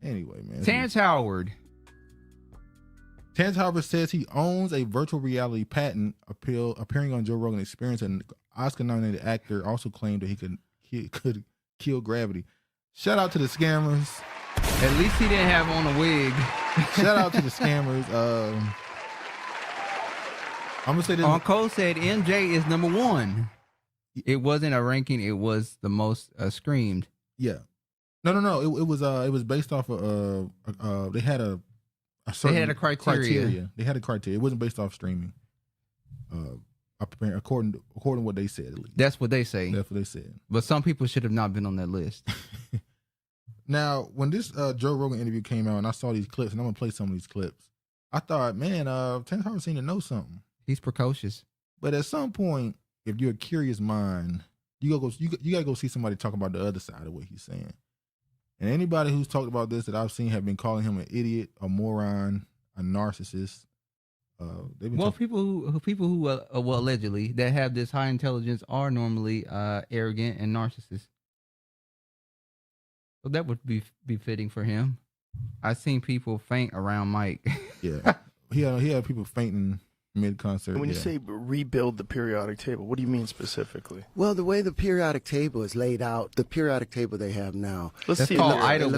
Anyway, man. Terrence Howard. Terrence Howard says he owns a virtual reality patent appearing on Joe Rogan Experience, and Oscar-nominated actor also claimed that he could kill gravity. Shout out to the scammers. At least he didn't have on a wig. Shout out to the scammers. I'm gonna say this. On Cole said MJ is number 1. It wasn't a ranking. It was the most screamed. Yeah. No. It was based off of they had a certain they had a criteria. They had a criteria. It wasn't based off streaming. According to what they said, at least. That's what they say. That's what they said. But some people should have not been on that list. Now, when this Joe Rogan interview came out and I saw these clips, and I'm gonna play some of these clips, I thought, man, Terrence Howard seemed to know something. He's precocious. But at some point, if you're a curious mind, you gotta go see somebody talk about the other side of what he's saying. And anybody who's talked about this that I've seen have been calling him an idiot, a moron, a narcissist. People who allegedly that have this high intelligence are normally arrogant and narcissists. So that would be fitting for him. I've seen people faint around Mike. Yeah, he had people fainting mid-concert. When you say rebuild the periodic table, what do you mean specifically? Well, the way the periodic table is laid out, the periodic table they have now, That's called idol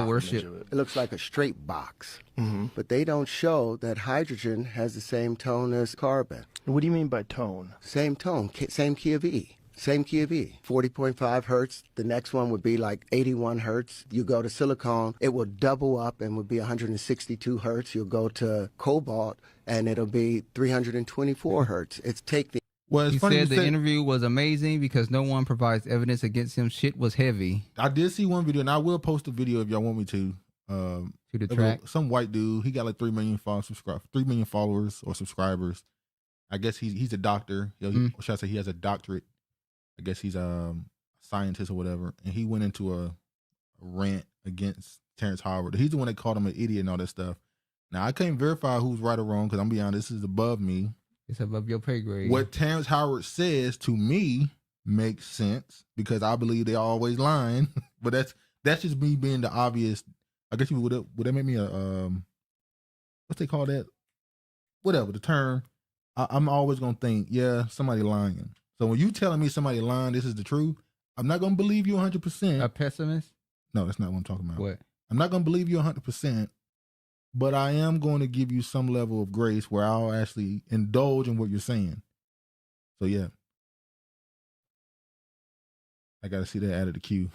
worship. It looks like a straight box. Mm-hmm. But they don't show that hydrogen has the same tone as carbon. What do you mean by tone? Same tone, same key of E. Same key of E, 40.5 hertz. The next one would be like 81 hertz. You go to silicon, it will double up and would be 162 hertz. You'll go to cobalt, and it'll be 324 hertz. It's take the. Well, he said the interview was amazing because no one provides evidence against him. Shit was heavy. I did see one video, and I will post a video if y'all want me to. To the track. Some white dude. He got like 3 million followers or subscribers. I guess he's a doctor. Or should I say he has a doctorate? I guess he's a scientist or whatever. And he went into a rant against Terrence Howard. He's the one that called him an idiot and all that stuff. Now, I can't verify who's right or wrong because I'm going to be honest, this is above me. It's above your pay grade. What Terrence Howard says to me makes sense because I believe they're always lying. But that's just me being the obvious. I guess would that make me a what's they call that? Whatever the term. I'm always gonna think, yeah, somebody lying. So when you telling me somebody lying, this is the truth. I'm not gonna believe you 100%. A pessimist? No, that's not what I'm talking about. What? I'm not gonna believe you 100%, but I am going to give you some level of grace where I'll actually indulge in what you're saying. So yeah, I got to see that added to queue.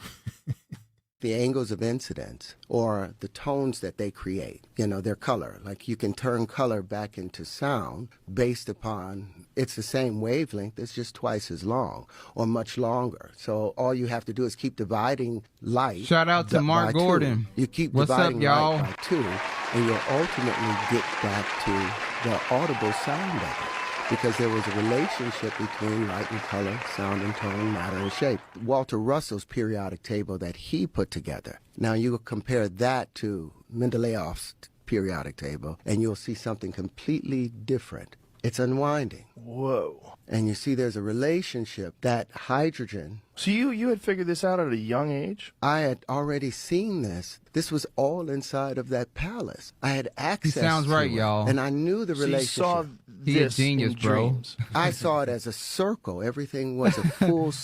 The angles of incidence or the tones that they create, their color. Like you can turn color back into sound based upon, it's the same wavelength, it's just twice as long or much longer. So all you have to do is keep dividing light. Shout out to Mark Gordon. You keep What's dividing up, y'all? light by 2, and you'll ultimately get back to the audible sound of it. Because there was a relationship between light and color, sound and tone, matter and shape. Walter Russell's periodic table that he put together. Now you compare that to Mendeleev's periodic table, and you'll see something completely different. It's unwinding. Whoa. And you see there's a relationship that hydrogen. So you had figured this out at a young age? I had already seen this. This was all inside of that palace. I had access. He sounds right, y'all. And I knew the relationship. You saw this He a genius, in bro. dreams. I saw it as a circle. Everything was a full.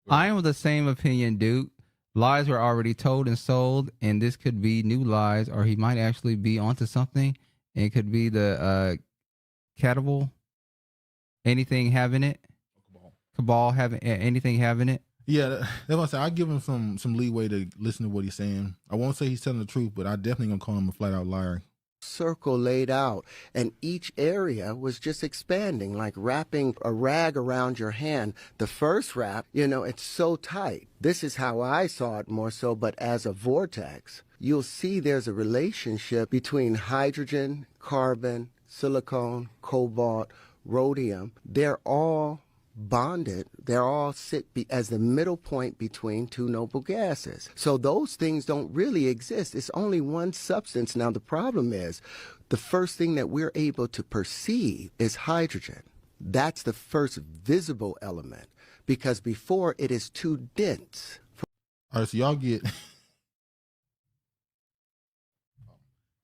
I am of the same opinion, dude. Lies were already told and sold, and this could be new lies, or he might actually be onto something. And it could be the Catable. Anything having it? Cabal having anything having it? Yeah, that's what I say. I give him some leeway to listen to what he's saying. I won't say he's telling the truth, but I definitely gonna call him a flat out liar. Circle laid out, and each area was just expanding, like wrapping a rag around your hand. The first wrap, it's so tight. This is how I saw it more so, but as a vortex, you'll see there's a relationship between hydrogen, carbon, silicon, cobalt, rhodium. They're all bonded. They're all sit as the middle point between 2 noble gases. So those things don't really exist. It's only one substance. Now the problem is the first thing that we're able to perceive is hydrogen. That's the first visible element because before it is too dense. All right, so y'all get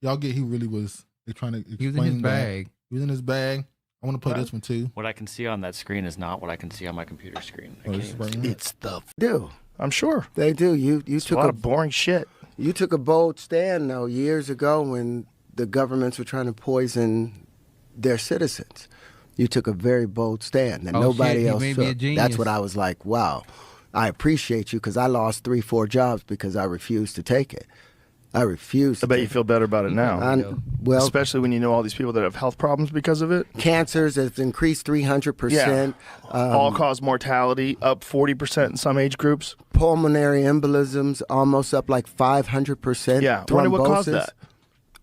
y'all get he really was. They're trying to explain He was in his that. bag. He was in his bag. I want to play Right. this one too. What I can see on that screen is not what I can see on my computer screen. I Oh, can't this is even right see here. It's the. Do I'm sure. they do? You It's a took lot of boring shit. you took a bold stand though years ago when the governments were trying to poison their citizens. You took a very bold stand that Oh, nobody shit, he else made me a took. genius. That's what I was like. Wow, I appreciate you because I lost 3-4 jobs because I refused to take it. I refused. I bet you feel better about it now. Well, Especially when you know all these people that have health problems because of it. cancers has increased 300%. All-cause mortality up 40% in some age groups. Pulmonary embolisms almost up like 500%. Yeah. Wonder what caused Thrombosis. that.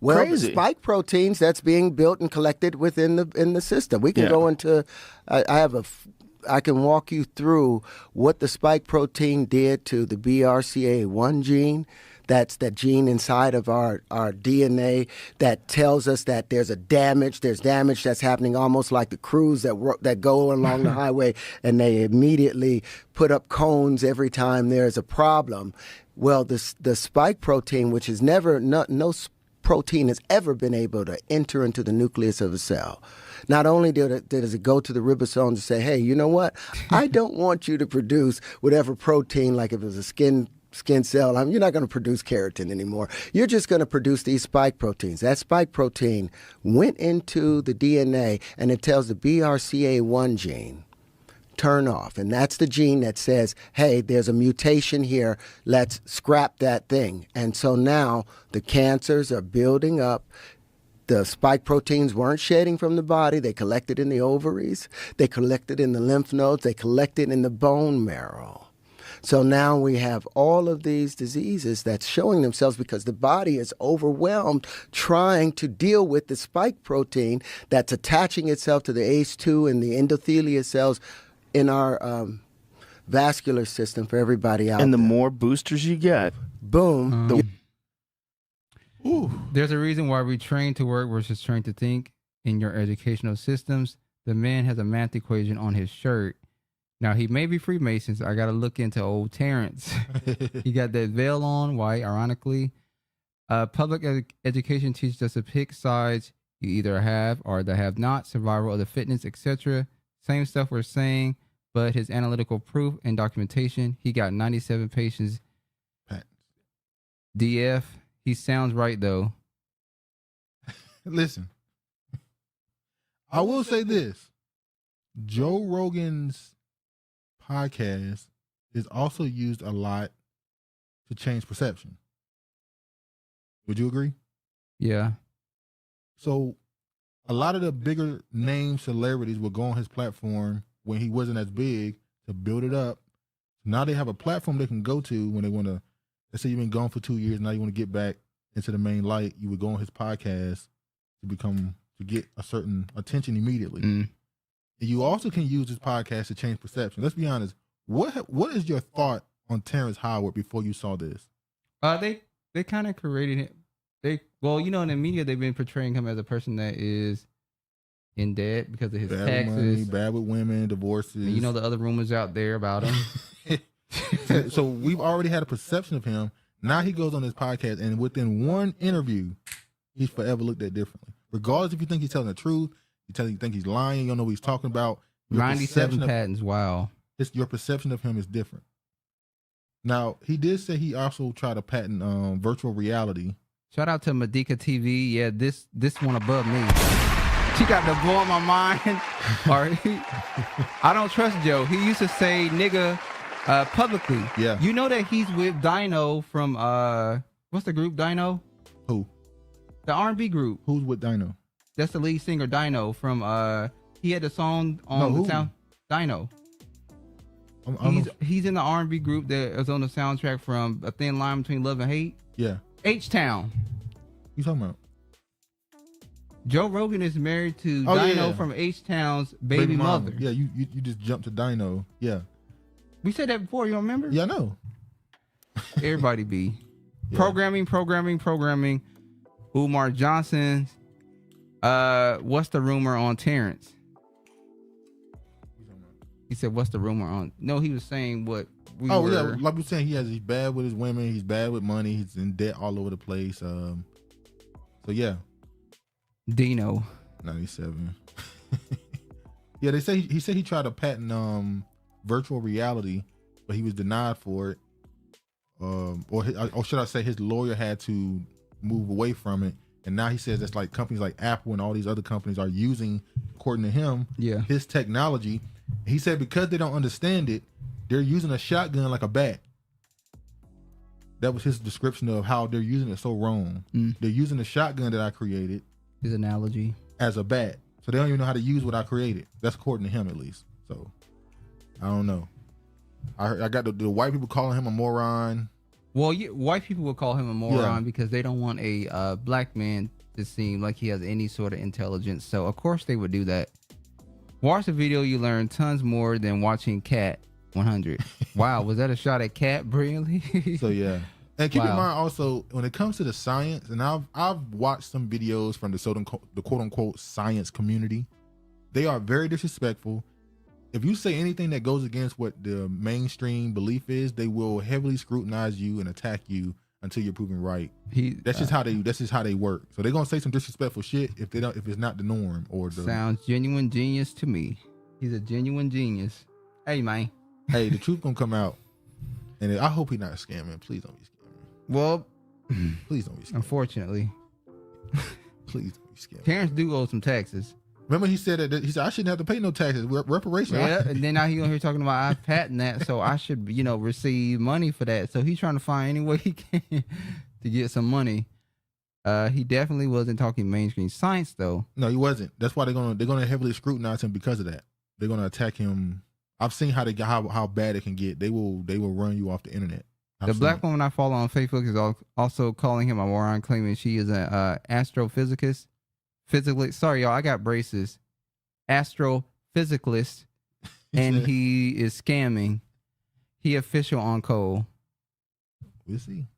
Well, Crazy. the spike proteins that's being built and collected within the system. We can Yeah. go into. I can walk you through what the spike protein did to the BRCA1 gene. That's that gene inside of our DNA that tells us that there's damage that's happening, almost like the crews that go along the highway and they immediately put up cones every time there's a problem. Well, the spike protein, which is no protein has ever been able to enter into the nucleus of a cell. Not only does it go to the ribosomes and say, hey, you know what? I don't want you to produce whatever protein, like if it was a skin cell, you're not going to produce keratin anymore. You're just going to produce these spike proteins. That spike protein went into the DNA and it tells the BRCA1 gene, turn off. And that's the gene that says, hey, there's a mutation here. Let's scrap that thing. And so now the cancers are building up. The spike proteins weren't shedding from the body. They collected in the ovaries. They collected in the lymph nodes. They collected in the bone marrow. So now we have all of these diseases that's showing themselves because the body is overwhelmed trying to deal with the spike protein that's attaching itself to the ACE2 and the endothelial cells in our vascular system for everybody out And the there. more boosters you get, Boom. There's a reason why we train to work versus train to think in your educational systems. The man has a math equation on his shirt. Now, he may be Freemasons. I got to look into old Terrence. He got that veil on, white, ironically. Public education teaches us to pick sides you either have or the have not, survival of the fitness, etc. Same stuff we're saying, but his analytical proof and documentation, he got 97 patients. Pat. DF, he sounds right, though. Listen, I will say this. Joe Rogan's podcast is also used a lot to change perception. Would you agree? Yeah. So a lot of the bigger name celebrities would go on his platform when he wasn't as big to build it up. Now they have a platform they can go to when they want to, let's say you've been gone for 2 years, now you want to get back into the main light, you would go on his podcast to get a certain attention immediately. Mm. You also can use this podcast to change perception. Let's be honest. What is your thought on Terrence Howard before you saw this? They kind of created him. In the media they've been portraying him as a person that is in debt because of his Bad taxes. with money, bad with women, divorces. And you know the other rumors out there about him. So we've already had a perception of him. Now he goes on this podcast, and within one interview, he's forever looked at differently. Regardless if you think he's telling the truth, you think he's lying, you don't know what he's talking about. Your 97 perception of- patents. Wow. your perception of him is different. Now, he did say he also tried to patent virtual reality. Shout out to Medica TV. Yeah, this one above me. She got the blow on my mind. I don't trust Joe. He used to say nigga publicly. Yeah. You know that he's with Dino from what's the group Dino? Who? The R&B group. Who's with Dino? That's the lead singer Dino from he had the song on who? the sound Dino. I don't know. He's in the R&B group that was on the soundtrack from A Thin Line Between Love and Hate. Yeah. H-Town. You talking about? Joe Rogan is married to Oh, Dino yeah. from H-Town's baby mother. Yeah, you just jumped to Dino. Yeah. We said that before, you don't remember? Yeah, I know. Everybody be. Yeah. Programming. Umar Johnson's. What's the rumor on Terrence? He said, what's the rumor on? No, he was saying what we Oh, were. yeah. Like we were saying, he's bad with his women. He's bad with money. He's in debt all over the place. So yeah, Dino. 97. Yeah, they say he said he tried to patent virtual reality, but he was denied for it. Or should I say his lawyer had to move away from it, and now he says that's like companies like Apple and all these other companies are using, according to him, his technology. He said because they don't understand it, they're using a shotgun like a bat. That was his description of how they're using it so wrong. They're using the shotgun that I created, his analogy, as a bat. So they don't even know how to use what I created. That's according to him, at least. So I don't know. I got the white people calling him a moron. Well, white people would call him a moron because they don't want a black man to seem like he has any sort of intelligence. So of course they would do that. Watch the video, you learn tons more than watching Cat 100. Wow, was that a shot at Cat brilliantly? So yeah. And keep in mind also, when it comes to the science, and I've watched some videos from the quote unquote science community. They are very disrespectful. If you say anything that goes against what the mainstream belief is, they will heavily scrutinize you and attack you until you're proven right. That's just how they work. So they're gonna say some disrespectful shit if it's not the norm or the sounds genuine genius to me. He's a genuine genius. Hey man. Hey, the truth gonna come out. And I hope he's not scamming. Please don't be scamming. Well, please don't be scamming. Unfortunately. Please don't be scamming. Terrence do owe some taxes. Remember he said that I shouldn't have to pay no taxes. Reparations. Yeah, and then now he's on here talking about I patent that, so I should, receive money for that. So he's trying to find any way he can to get some money. He definitely wasn't talking mainstream science though. No, he wasn't. That's why they're gonna heavily scrutinize him because of that. They're gonna attack him. I've seen how bad it can get. They will run you off the internet. The black woman I follow on Facebook is also calling him a moron, claiming she is an astrophysicist. Sorry, y'all, I got braces. Astrophysicist, and he is scamming. He official on Cole. We'll see.